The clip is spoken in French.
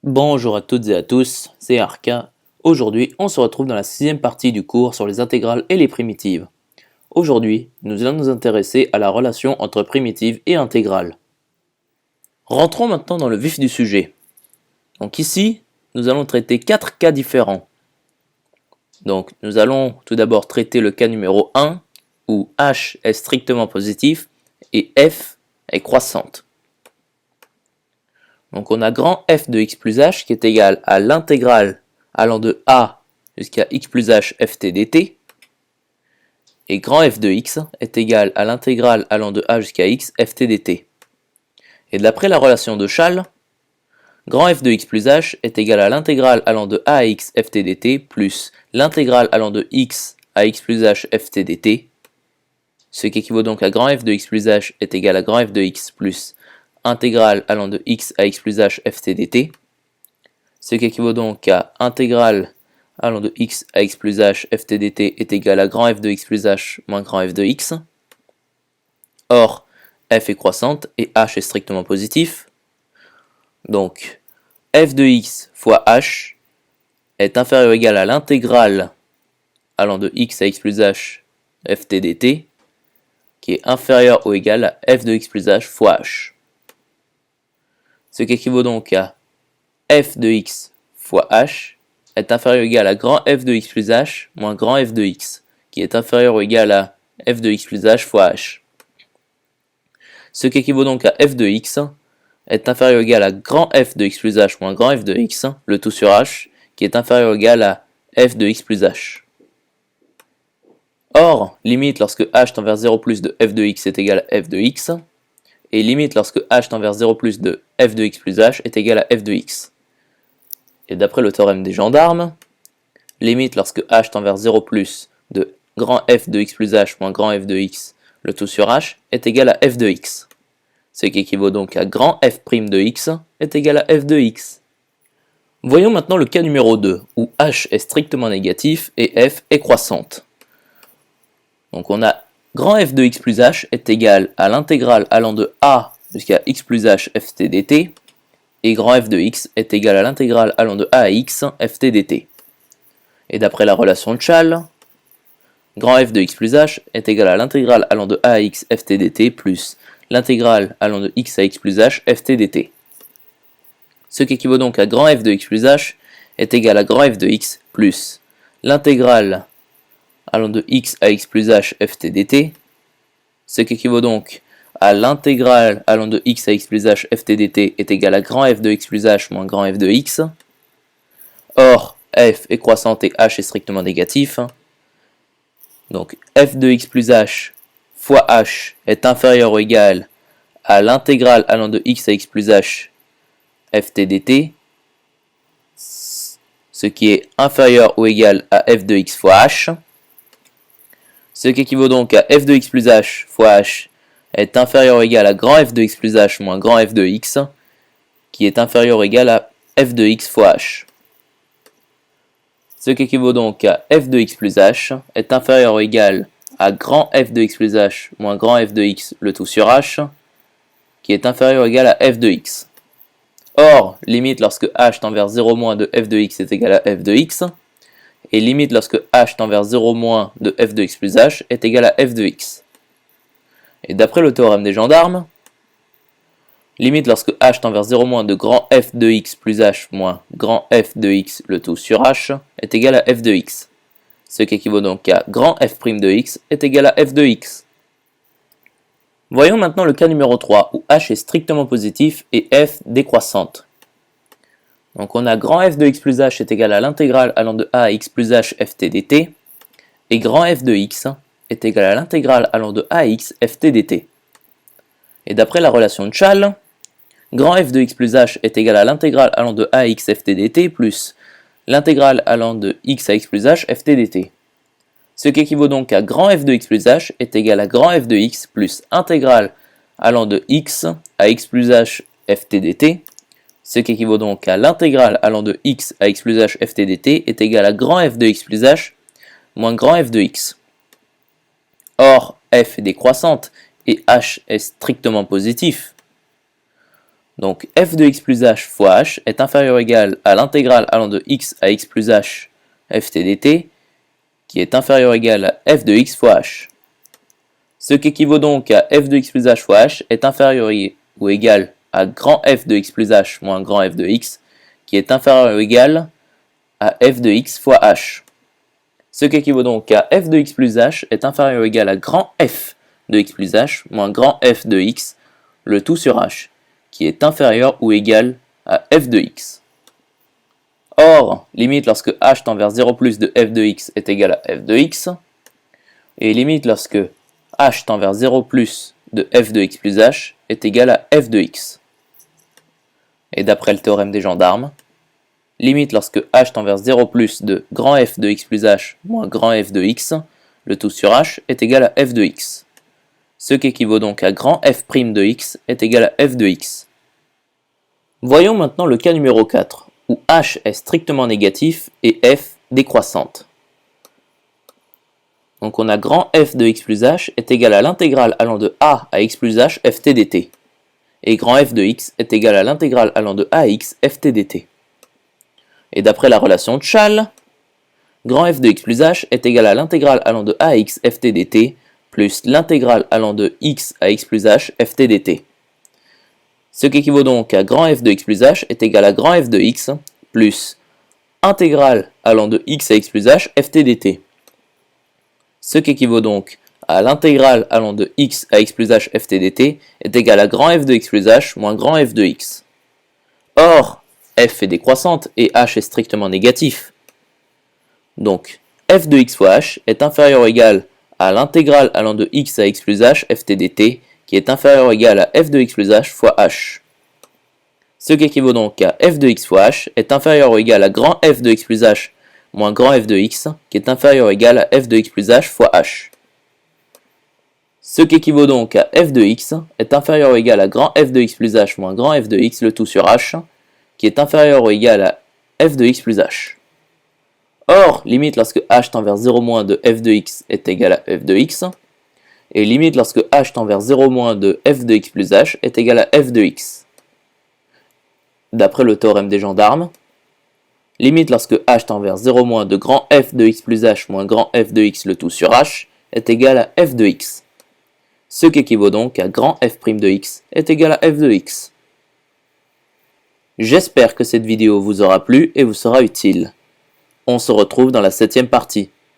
Bonjour à toutes et à tous, c'est Arca. Aujourd'hui, on se retrouve dans la sixième partie du cours sur les intégrales et les primitives. Aujourd'hui, nous allons nous intéresser à la relation entre primitives et intégrales. Rentrons maintenant dans le vif du sujet. Donc ici, nous allons traiter 4 cas différents. Donc nous allons tout d'abord traiter le cas numéro 1, où h est strictement positif et f est croissante. Donc on a grand f de x plus h qui est égal à l'intégrale allant de a jusqu'à x plus h ft dt, et grand f de x est égal à l'intégrale allant de a jusqu'à x ft dt. Et d'après la relation de Chasles, grand f de x plus h est égal à l'intégrale allant de a à x ft dt plus l'intégrale allant de x à x plus h ft dt, ce qui équivaut donc à grand f de x plus h est égal à grand f de x plus intégrale allant de x à x plus h ft dt, ce qui équivaut donc à intégrale allant de x à x plus h ft dt est égal à grand f de x plus h moins grand f de x. Or, f est croissante et h est strictement positif. Donc, f de x fois h est inférieur ou égal à l'intégrale allant de x à x plus h ft dt, qui est inférieur ou égal à f de x plus h fois h. Ce qui équivaut donc à f de x fois h est inférieur ou égal à grand f de x plus h moins grand f de x, qui est inférieur ou égal à f de x plus h fois h. Ce qui équivaut donc à f de x est inférieur ou égal à grand f de x plus h moins grand f de x, le tout sur h, qui est inférieur ou égal à f de x plus h. Or, limite lorsque h tend vers 0 plus de f de x est égal à f de x, et limite lorsque h tend vers 0 plus de f de x plus h est égal à f de x. Et d'après le théorème des gendarmes, limite lorsque h tend vers 0 plus de grand f de x plus h moins grand f de x, le tout sur h, est égal à f de x. Ce qui équivaut donc à grand f' de x est égal à f de x. Voyons maintenant le cas numéro 2, où h est strictement négatif et f est croissante. Donc on a grand f de x plus h est égal à l'intégrale allant de a jusqu'à x plus h ft dt, et grand f de x est égal à l'intégrale allant de a à x ft dt. Et d'après la relation de Chasles, grand f de x plus h est égal à l'intégrale allant de a à x ft dt plus l'intégrale allant de x à x plus h ft dt. Ce qui équivaut donc à grand f de x plus h est égal à grand f de x plus l'intégrale allant de x à x plus h ft dt, ce qui équivaut donc à l'intégrale allant de x à x plus h ft dt est égal à grand f de x plus h moins grand f de x. Or, f est croissante et h est strictement négatif. Donc f de x plus h fois h est inférieur ou égal à l'intégrale allant de x à x plus h ft dt, ce qui est inférieur ou égal à f de x fois h, ce qui équivaut donc à f de x plus h fois h est inférieur ou égal à grand f de x plus h moins grand f de x, qui est inférieur ou égal à f de x fois h. Ce qui équivaut donc à f de x plus h est inférieur ou égal à grand f de x plus h moins grand f de x, le tout sur h, qui est inférieur ou égal à f de x. Or, limite lorsque h tend vers 0 moins de f de x est égal à f de x, et limite lorsque h tend vers 0 moins de f de x plus h est égal à f de x. Et d'après le théorème des gendarmes, limite lorsque h tend vers 0 moins de grand f de x plus h moins grand f de x, le tout sur h, est égal à f de x. Ce qui équivaut donc à grand f' de x est égal à f de x. Voyons maintenant le cas numéro 3, où h est strictement positif et f décroissante. Donc on a grand f de x plus h est égal à l'intégrale allant de a à x plus h ft dt, et grand f de x est égal à l'intégrale allant de a à x ft dt. Et d'après la relation de Chasles, grand f de x plus h est égal à l'intégrale allant de a à x ft dt plus l'intégrale allant de x à x plus h ft dt. Ce qui équivaut donc à grand f de x plus h est égal à grand f de x plus intégrale allant de x à x plus h ft dt, ce qui équivaut donc à l'intégrale allant de x à x plus h ft dt est égal à grand f de x plus h moins grand f de x. Or, f est décroissante et h est strictement positif. Donc f de x plus h fois h est inférieur ou égal à l'intégrale allant de x à x plus h ft dt, qui est inférieur ou égal à f de x fois h. Ce qui équivaut donc à f de x plus h fois h est inférieur ou égal à grand f de x plus h moins grand f de x, qui est inférieur ou égal à f de x fois h. Ce qui équivaut donc à f de x plus h est inférieur ou égal à grand f de x plus h moins grand f de x, le tout sur h, qui est inférieur ou égal à f de x. Or, limite lorsque h tend vers 0 plus de f de x est égal à f de x, et limite lorsque h tend vers 0 plus de f de x plus h est égal à f de x. Et d'après le théorème des gendarmes, limite lorsque h tend vers 0 plus de grand f de x plus h moins grand f de x, le tout sur h est égal à f de x. Ce qui équivaut donc à grand f' de x est égal à f de x. Voyons maintenant le cas numéro 4, où h est strictement négatif et f décroissante. Donc on a grand f de x plus h est égal à l'intégrale allant de a à x plus h ft dt. Et grand f de x est égal à l'intégrale allant de a à x ft dt. Et d'après la relation de Chasles, grand f de x plus h est égal à l'intégrale allant de a à x ft dt plus l'intégrale allant de x à x plus h ft dt. Ce qui équivaut donc à grand f de x plus h est égal à grand f de x plus intégrale allant de x à x plus h ft dt. Ce qui équivaut donc à l'intégrale allant de x à x plus h ft dt est égal à grand f de x plus h moins grand f de x. Or, f est décroissante et h est strictement négatif. Donc, f de x fois h est inférieur ou égal à l'intégrale allant de x à x plus h ft dt, qui est inférieur ou égal à f de x plus h fois h. Ce qui équivaut donc à f de x fois h est inférieur ou égal à grand f de x plus h moins grand f de x, qui est inférieur ou égal à f de x plus h fois h. Ce qui équivaut donc à f de x est inférieur ou égal à grand f de x plus h moins grand f de x, le tout sur h, qui est inférieur ou égal à f de x plus h. Or, limite lorsque h tend vers 0 moins de f de x est égal à f de x, et limite lorsque h tend vers 0 moins de f de x plus h est égal à f de x. D'après le théorème des gendarmes, limite lorsque h tend vers 0 moins de grand f de x plus h moins grand f de x, le tout sur h, est égal à f de x. Ce qui équivaut donc à grand f' de x est égal à f de x. J'espère que cette vidéo vous aura plu et vous sera utile. On se retrouve dans la 7e partie.